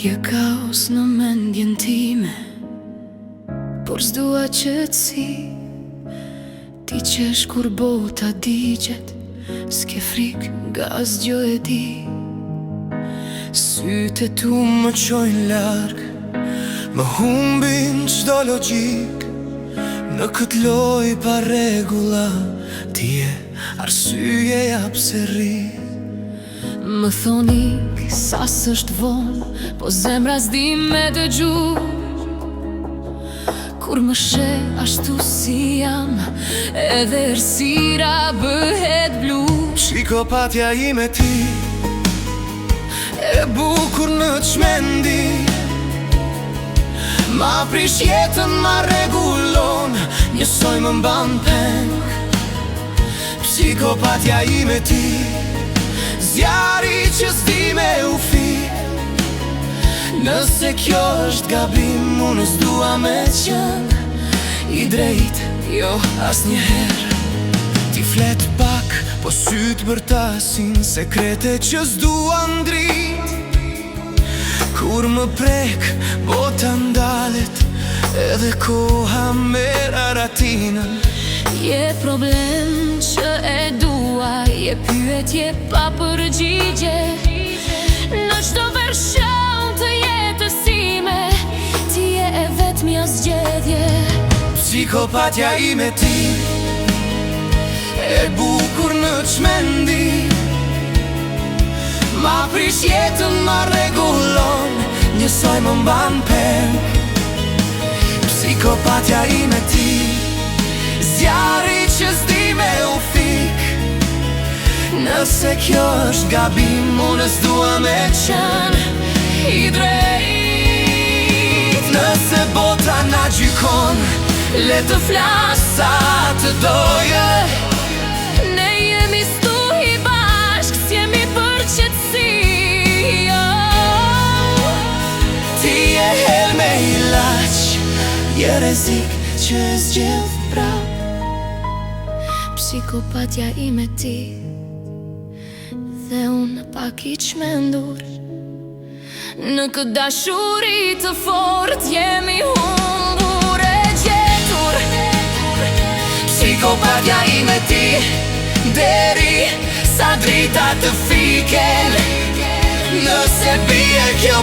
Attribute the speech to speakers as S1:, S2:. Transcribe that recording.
S1: Je kaos në mendjen time, por s'dua qetësi. Ti qesh kur bota digjet, s'ke frik nga asgjë e di.
S2: Sytë tu më qojnë larg, më humbin qdo logjik. Në këtë loj pa regula, ti je arsye jap se ri.
S1: Më thoni sa s'është vonë, po zemra s'di me dëgju. Kur më she ashtu si jam, edhe ersira bëhet blu.
S2: Psikopatja ime ti, e bukur në çmendi. Ma prish jetën, ma regulon, njësoj më mban peng. Psikopatja ime ti, zjari që s'di me u fik. Nëse kjo është gabim, unë s'dua me qenë i drejt, jo asnjëherë. Ti flet pak, po syt bërtasin sekrete që s'dua ndrit. Kur më prek, bota ndalet, edhe koha merr ratinën.
S1: Je problem që e dua, je pyetje pa përgjigje. Në çdo version të jetës time, ti je e vetmja zgjedhje.
S2: Psikopatja ime ti, e bukur në çmendi. Ma prish jetën, ma regulon, njësoj më mban peng. Psikopatja ime ti, zjari që s'di me u fik. Nëse kjo është gabim, unë s'dua me qenë i drejt. Nëse bota na gjykon, le të flas sa të doje.
S1: Ne jemi stuhi bashk, s'jemi për qetësi.
S2: Ti je hel me ilaç, je rrezik që e zgjedh prap.
S1: Psikopatja ime ti, dhe unë pak i çmendur. Në këtë dashuri të fort jemi humbur e gjetur.
S2: Psikopatja ime ti, deri sa drita të fiken. Nëse bie kjo